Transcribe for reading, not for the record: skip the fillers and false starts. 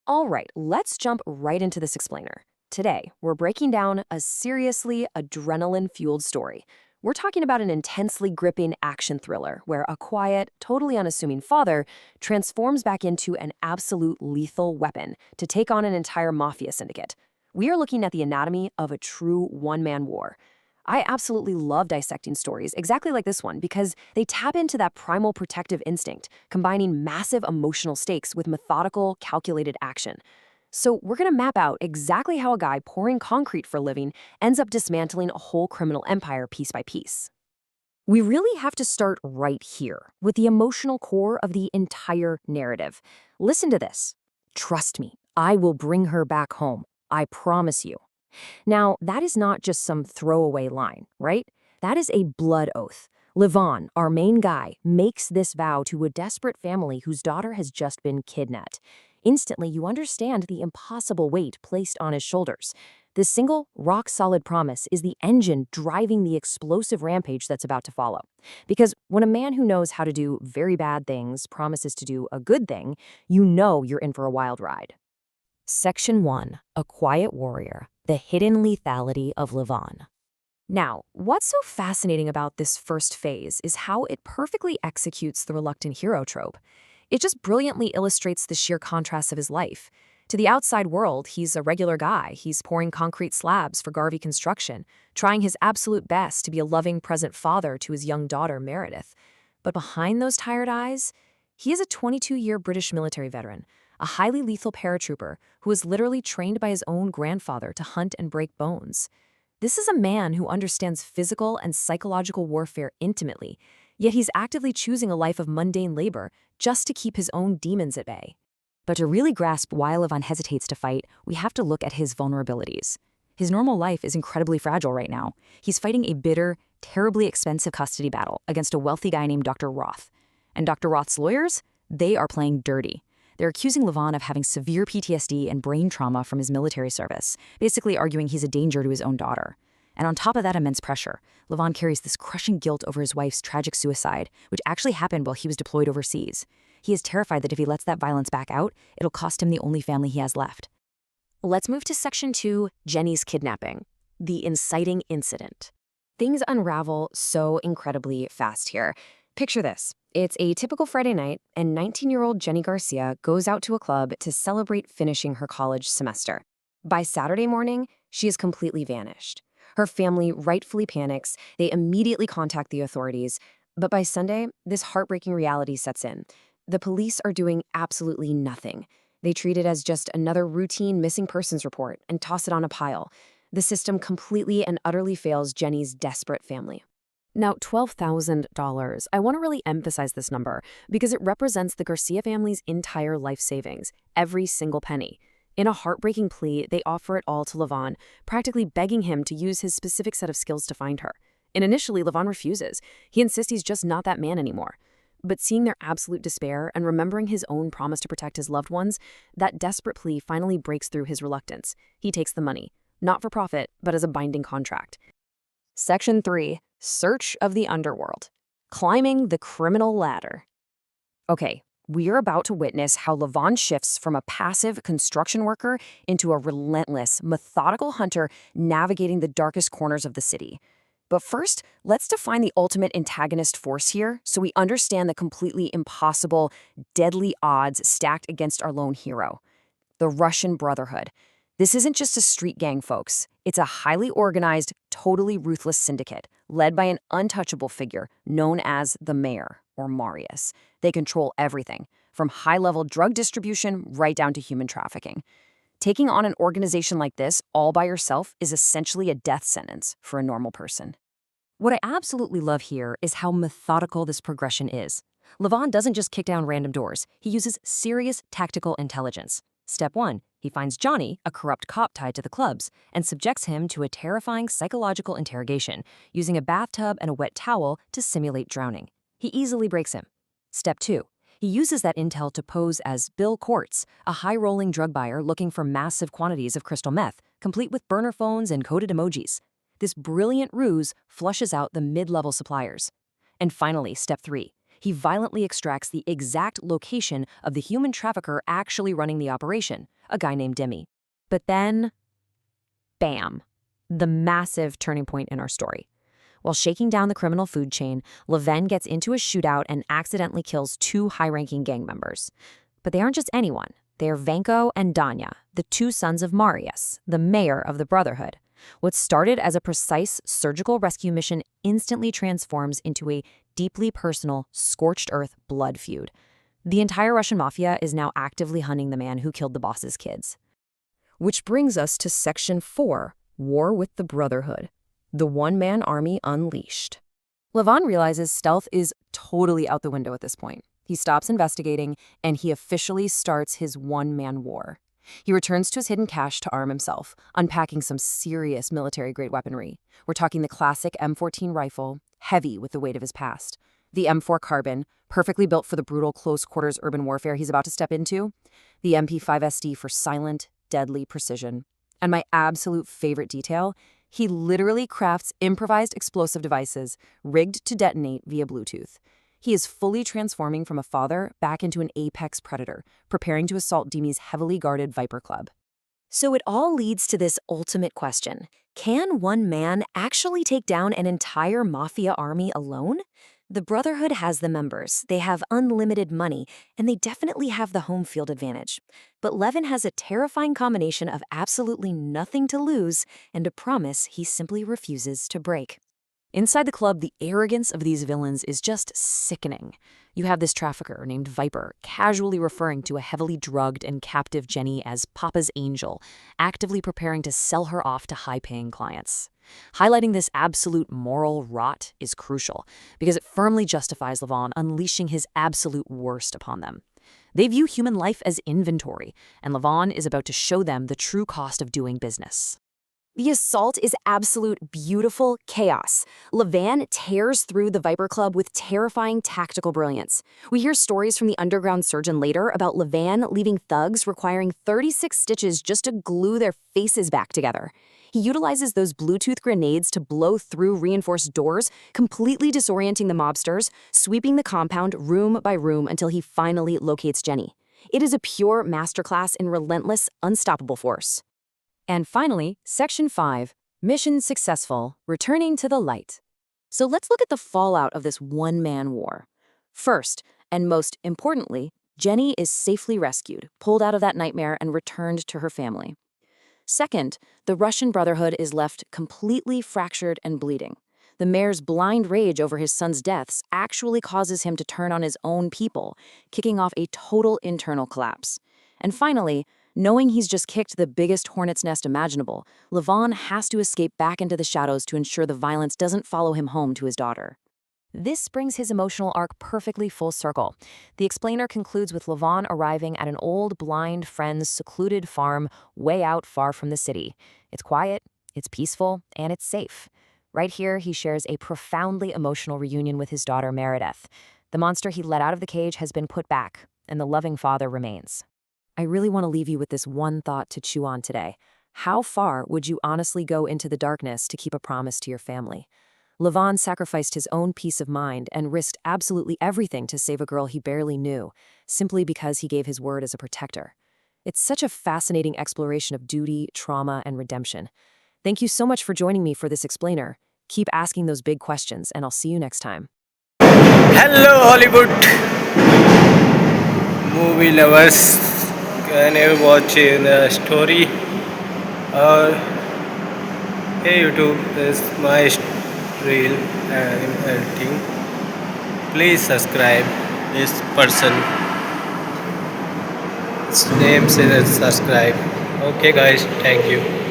All right, let's jump right into this explainer. Today, we're breaking down a seriously adrenaline-fueled story. We're talking about an intensely gripping action thriller where a quiet, totally unassuming father transforms back into an absolute lethal weapon to take on an entire mafia syndicate. We are looking at the anatomy of a true one-man war. I absolutely love dissecting stories exactly like this one because they tap into that primal protective instinct, combining massive emotional stakes with methodical, calculated action. So, we're going to map out exactly how a guy pouring concrete for a living ends up dismantling a whole criminal empire piece by piece. We really have to start right here, with the emotional core of the entire narrative. Listen to this. Trust me, I will bring her back home. I promise you. Now, that is not just some throwaway line, right? That is a blood oath. Levon, our main guy, makes this vow to a desperate family whose daughter has just been kidnapped. Instantly, you understand the impossible weight placed on his shoulders. This single, rock-solid promise is the engine driving the explosive rampage that's about to follow. Because when a man who knows how to do very bad things promises to do a good thing, you know you're in for a wild ride. Section 1. A Quiet Warrior. The Hidden Lethality of Levon. Now, what's so fascinating about this first phase is how it perfectly executes the reluctant hero trope. It just brilliantly illustrates the sheer contrast of his life. To the outside world, he's a regular guy. He's pouring concrete slabs for Garvey Construction, trying his absolute best to be a loving, present father to his young daughter, Meredith. But behind those tired eyes, he is a 22-year British military veteran, a highly lethal paratrooper who was literally trained by his own grandfather to hunt and break bones. This is a man who understands physical and psychological warfare intimately, yet he's actively choosing a life of mundane labor just to keep his own demons at bay. But to really grasp why Levon hesitates to fight, we have to look at his vulnerabilities. His normal life is incredibly fragile right now. He's fighting a bitter, terribly expensive custody battle against a wealthy guy named Dr. Roth. And Dr. Roth's lawyers? They are playing dirty. They're accusing Levon of having severe PTSD and brain trauma from his military service, basically arguing he's a danger to his own daughter. And on top of that immense pressure, Levon carries this crushing guilt over his wife's tragic suicide, which actually happened while he was deployed overseas. He is terrified that if he lets that violence back out, it'll cost him the only family he has left. Let's move to Section 2, Jenny's kidnapping, the inciting incident. Things unravel so incredibly fast here. Picture this. It's a typical Friday night, and 19-year-old Jenny Garcia goes out to a club to celebrate finishing her college semester. By Saturday morning, she is completely vanished. Her family rightfully panics. They immediately contact the authorities. But by Sunday, this heartbreaking reality sets in. The police are doing absolutely nothing. They treat it as just another routine missing persons report and toss it on a pile. The system completely and utterly fails Jenny's desperate family. Now, $12,000. I want to really emphasize this number because it represents the Garcia family's entire life savings, every single penny. In a heartbreaking plea, they offer it all to Levon, practically begging him to use his specific set of skills to find her. And initially, Levon refuses. He insists he's just not that man anymore. But seeing their absolute despair and remembering his own promise to protect his loved ones, that desperate plea finally breaks through his reluctance. He takes the money, not for profit, but as a binding contract. Section 3. Search of the Underworld. Climbing the criminal ladder. Okay, we are about to witness how Levon shifts from a passive construction worker into a relentless, methodical hunter navigating the darkest corners of the city. But first, let's define the ultimate antagonist force here so we understand the completely impossible, deadly odds stacked against our lone hero. The Russian Brotherhood. This isn't just a street gang, folks. It's a highly organized, totally ruthless syndicate led by an untouchable figure known as the Mayor, or Marius. They control everything, from high-level drug distribution right down to human trafficking. Taking on an organization like this all by yourself is essentially a death sentence for a normal person. What I absolutely love here is how methodical this progression is. Levon doesn't just kick down random doors. He uses serious tactical intelligence. Step 1. He finds Johnny, a corrupt cop tied to the clubs, and subjects him to a terrifying psychological interrogation, using a bathtub and a wet towel to simulate drowning. He easily breaks him. Step 2. He uses that intel to pose as Bill Quartz, a high-rolling drug buyer looking for massive quantities of crystal meth, complete with burner phones and coded emojis. This brilliant ruse flushes out the mid-level suppliers. And finally, Step 3. He violently extracts the exact location of the human trafficker actually running the operation, a guy named Demi. But then, bam, the massive turning point in our story. While shaking down the criminal food chain, Leven gets into a shootout and accidentally kills two high-ranking gang members. But they aren't just anyone. They are Vanko and Danya, the two sons of Marius, the mayor of the Brotherhood. What started as a precise surgical rescue mission instantly transforms into a deeply personal, scorched earth blood feud. The entire Russian mafia is now actively hunting the man who killed the boss's kids. Which brings us to Section 4, War with the Brotherhood. The one-man army unleashed. Leven realizes stealth is totally out the window at this point. He stops investigating, and he officially starts his one-man war. He returns to his hidden cache to arm himself, unpacking some serious military-grade weaponry. We're talking the classic M14 rifle, heavy with the weight of his past. The M4 Carbine, perfectly built for the brutal close-quarters urban warfare he's about to step into. The MP5SD for silent, deadly precision. And my absolute favorite detail, he literally crafts improvised explosive devices rigged to detonate via Bluetooth. He is fully transforming from a father back into an apex predator, preparing to assault Demi's heavily guarded Viper Club. So it all leads to this ultimate question. Can one man actually take down an entire mafia army alone? The Brotherhood has the members, they have unlimited money, and they definitely have the home field advantage. But Leven has a terrifying combination of absolutely nothing to lose and a promise he simply refuses to break. Inside the club, the arrogance of these villains is just sickening. You have this trafficker named Viper, casually referring to a heavily drugged and captive Jenny as Papa's Angel, actively preparing to sell her off to high-paying clients. Highlighting this absolute moral rot is crucial, because it firmly justifies Leven unleashing his absolute worst upon them. They view human life as inventory, and Leven is about to show them the true cost of doing business. The assault is absolute beautiful chaos. Leven tears through the Viper Club with terrifying tactical brilliance. We hear stories from the underground surgeon later about Leven leaving thugs requiring 36 stitches just to glue their faces back together. He utilizes those Bluetooth grenades to blow through reinforced doors, completely disorienting the mobsters, sweeping the compound room by room until he finally locates Jenny. It is a pure masterclass in relentless, unstoppable force. And finally, Section 5, Mission Successful, Returning to the Light. So let's look at the fallout of this one-man war. First, and most importantly, Jenny is safely rescued, pulled out of that nightmare, and returned to her family. Second, the Russian Brotherhood is left completely fractured and bleeding. The mayor's blind rage over his son's deaths actually causes him to turn on his own people, kicking off a total internal collapse. And finally, knowing he's just kicked the biggest hornet's nest imaginable, Leven has to escape back into the shadows to ensure the violence doesn't follow him home to his daughter. This brings his emotional arc perfectly full circle. The explainer concludes with Leven arriving at an old, blind friend's secluded farm way out far from the city. It's quiet, it's peaceful, and it's safe. Right here, he shares a profoundly emotional reunion with his daughter Meredith. The monster he let out of the cage has been put back, and the loving father remains. I really want to leave you with this one thought to chew on today. How far would you honestly go into the darkness to keep a promise to your family? Leven sacrificed his own peace of mind and risked absolutely everything to save a girl he barely knew, simply because he gave his word as a protector. It's such a fascinating exploration of duty, trauma, and redemption. Thank you so much for joining me for this explainer. Keep asking those big questions, and I'll see you next time. Hello Hollywood movie lovers. Can you watch the story? Or hey YouTube, this is my reel and editing. Please subscribe. This person, his name says subscribe. Okay guys, thank you.